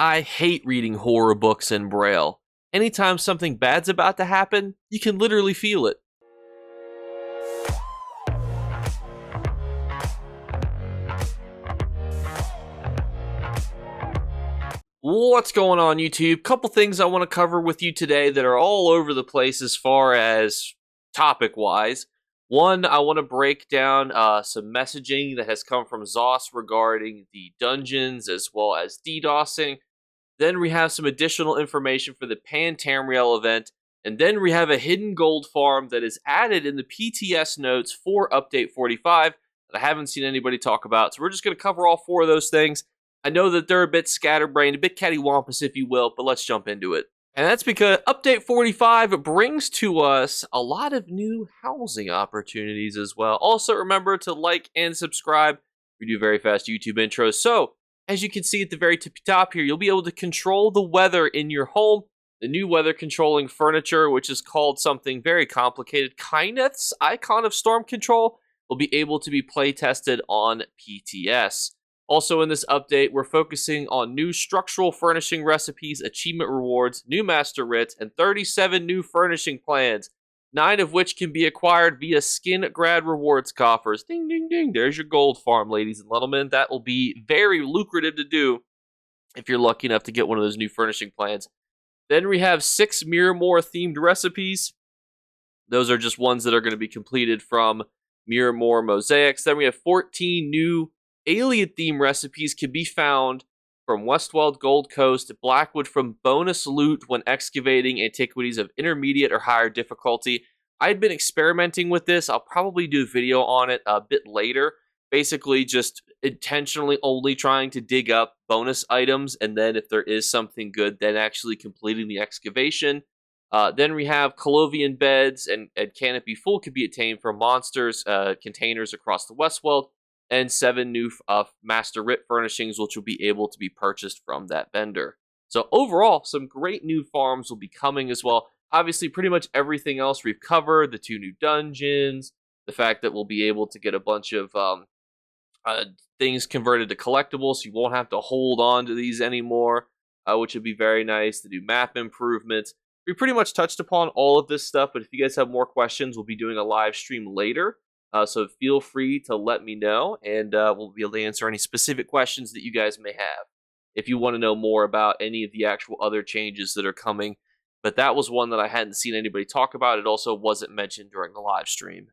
I hate reading horror books in Braille. Anytime something bad's about to happen, you can literally feel it. What's going on, YouTube? Couple things I want to cover with you today that are all over the place as far as topic-wise. One, I want to break down some messaging that has come from ZOS regarding the dungeons as well as DDoSing. Then we have some additional information for the Pan-Tamriel event. And then we have a hidden gold farm that is added in the PTS notes for Update 45 that I haven't seen anybody talk about. So we're just going to cover all four of those things. I know that they're a bit scatterbrained, a bit cattywampus, if you will, but let's jump into it. And that's because Update 45 brings to us a lot of new housing opportunities as well. Also, remember to like and subscribe. We do very fast YouTube intros. So, as you can see at the very tippy top here, you'll be able to control the weather in your home. The new weather controlling furniture, which is called something very complicated, Kyneth's Icon of Storm Control, will be able to be play tested on PTS. Also in this update, we're focusing on new structural furnishing recipes, achievement rewards, new master writs, and 37 new furnishing plans, 9 of which can be acquired via skin grad rewards coffers. Ding, ding, ding. There's your gold farm, ladies and gentlemen. That will be very lucrative to do if you're lucky enough to get one of those new furnishing plans. Then we have 6 Miramore themed recipes. Those are just ones that are going to be completed from Miramore mosaics. Then we have 14 new alien theme recipes can be found from Westweld Gold Coast, Blackwood from bonus loot when excavating antiquities of intermediate or higher difficulty. I'd been experimenting with this. I'll probably do a video on it a bit later. Basically just intentionally only trying to dig up bonus items, and then if there is something good, then actually completing the excavation. Then we have Colovian beds and canopy full can be attained from monsters containers across the Westworld, and 7 new master writ furnishings which will be able to be purchased from that vendor. So overall, some great new farms will be coming as well. Obviously, pretty much everything else we've covered, the 2 new dungeons, the fact that we'll be able to get a bunch of things converted to collectibles, so you won't have to hold on to these anymore, which would be very nice. The new map improvements. We pretty much touched upon all of this stuff, but if you guys have more questions, we'll be doing a live stream later. So feel free to let me know, and we'll be able to answer any specific questions that you guys may have if you want to know more about any of the actual other changes that are coming. But that was one that I hadn't seen anybody talk about. It also wasn't mentioned during the live stream.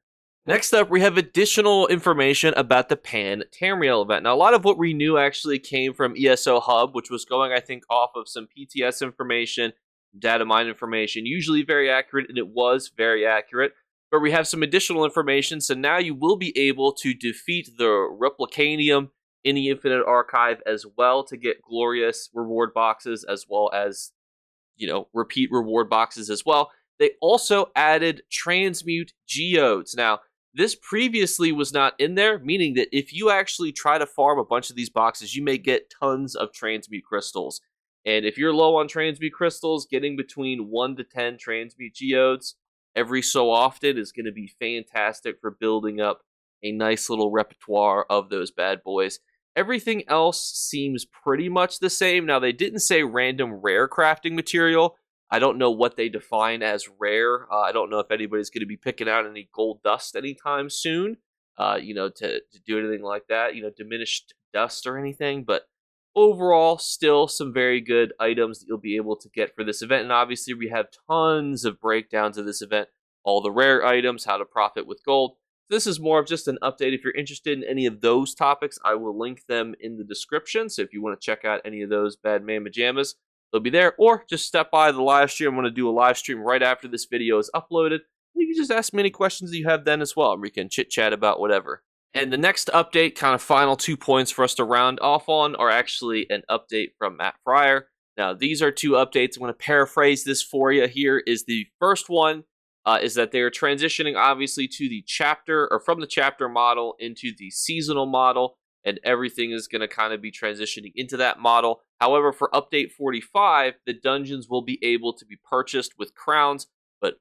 Next up, we have additional information about the Pan-Tamriel event. Now, a lot of what we knew actually came from ESO Hub, which was going, I think, off of some PTS information, data mine information, usually very accurate, and it was very accurate. But we have some additional information, so now you will be able to defeat the Replicanium in the Infinite Archive as well to get glorious reward boxes as well as, repeat reward boxes as well. They also added transmute geodes. Now, this previously was not in there, meaning that if you actually try to farm a bunch of these boxes, you may get tons of transmute crystals. And if you're low on transmute crystals, getting between 1 to 10 transmute geodes every so often is going to be fantastic for building up a nice little repertoire of those bad boys. Everything else seems pretty much the same. Now, they didn't say random rare crafting material. I don't know what they define as rare. I don't know if anybody's going to be picking out any gold dust anytime soon, to do anything like that, diminished dust or anything. But overall, still some very good items that you'll be able to get for this event. And obviously, we have tons of breakdowns of this event, all the rare items, how to profit with gold. This is more of just an update. If you're interested in any of those topics, I will link them in the description. So if you want to check out any of those bad mamma jammas, they'll be there. Or just step by the live stream. I'm going to do a live stream right after this video is uploaded. You can just ask me any questions that you have then as well, and we can chit-chat about whatever. And the next update, kind of final 2 points for us to round off on, are actually an update from Matt Fryer. Now, these are 2 updates. I'm going to paraphrase this for you. Here is the first one, is that they are transitioning, obviously, to the chapter, or from the chapter model into the seasonal model, and everything is going to kind of be transitioning into that model. However, for Update 45, the dungeons will be able to be purchased with crowns, but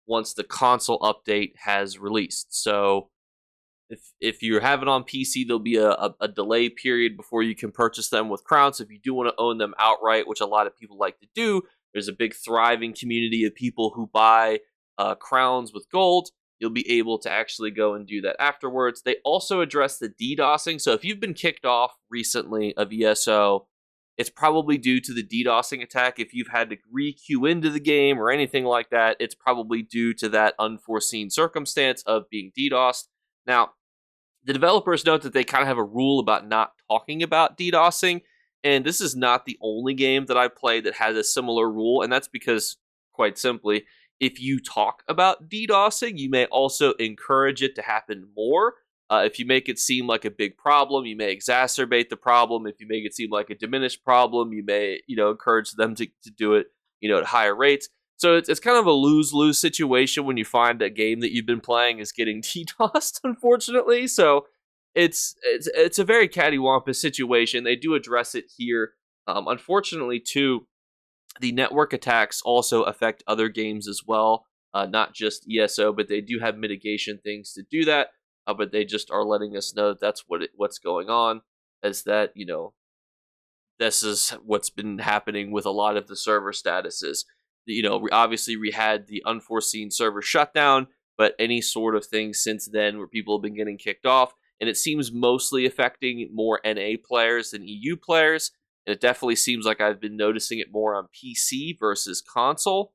once the console update has released. So If you have it on PC, there'll be a delay period before you can purchase them with crowns. If you do want to own them outright, which a lot of people like to do, there's a big thriving community of people who buy crowns with gold. You'll be able to actually go and do that afterwards. They also address the DDoSing. So if you've been kicked off recently of ESO, it's probably due to the DDoSing attack. If you've had to re-queue into the game or anything like that, it's probably due to that unforeseen circumstance of being DDoSed. Now, the developers note that they kind of have a rule about not talking about DDoSing, and this is not the only game that I've played that has a similar rule, and that's because, quite simply, if you talk about DDoSing, you may also encourage it to happen more. If you make it seem like a big problem, you may exacerbate the problem. If you make it seem like a diminished problem, you may, encourage them to do it, at higher rates. So it's kind of a lose-lose situation when you find that game that you've been playing is getting DDoSed, unfortunately. So it's a very cattywampus situation. They do address it here. Unfortunately, too, the network attacks also affect other games as well, not just ESO, but they do have mitigation things to do that. But they just are letting us know that that's what's going on, as that, this is what's been happening with a lot of the server statuses. Obviously we had the unforeseen server shutdown, but any sort of thing since then where people have been getting kicked off, and it seems mostly affecting more NA players than EU players, and it definitely seems like I've been noticing it more on PC versus console.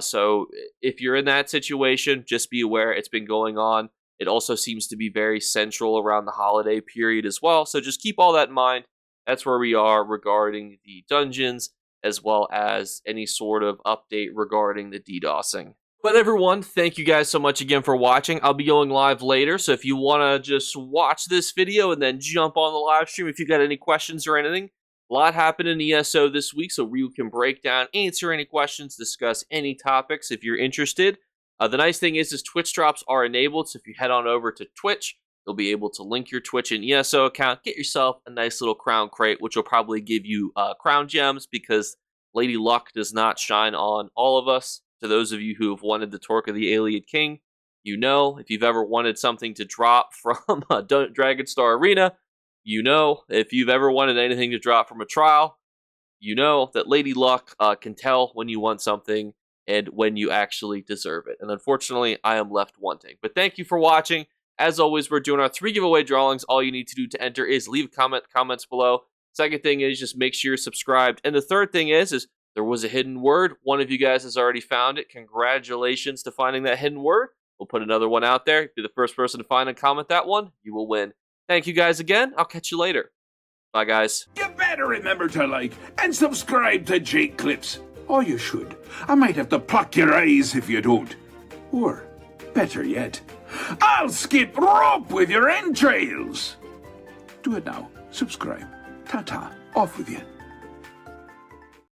So if you're in that situation, just be aware it's been going on. It also seems to be very central around the holiday period as well, so just keep all that in mind. That's where we are regarding the dungeons, as well as any sort of update regarding the DDoSing. But everyone, thank you guys so much again for watching. I'll be going live later, so if you want to just watch this video and then jump on the live stream if you got any questions or anything. A lot happened in ESO this week, so we can break down, answer any questions, discuss any topics if you're interested. The nice thing is Twitch drops are enabled, so if you head on over to Twitch, you'll be able to link your Twitch and ESO account, get yourself a nice little crown crate, which will probably give you crown gems, because Lady Luck does not shine on all of us. To those of you who have wanted the Torque of the Alien King, if you've ever wanted something to drop from Dragon Star Arena, if you've ever wanted anything to drop from a trial, that Lady Luck can tell when you want something and when you actually deserve it. And unfortunately, I am left wanting. But thank you for watching. As always, we're doing our 3 giveaway drawings. All you need to do to enter is leave a comments below. Second thing is just make sure you're subscribed. And the third thing is there was a hidden word. One of you guys has already found it. Congratulations to finding that hidden word. We'll put another one out there. If you're the first person to find and comment that one, you will win. Thank you guys again. I'll catch you later. Bye, guys. You better remember to like and subscribe to Jakeclips. Or you should. I might have to pluck your eyes if you don't. Or, better yet, I'll skip rope with your entrails. Do it now. Subscribe. Ta-ta. Off with you.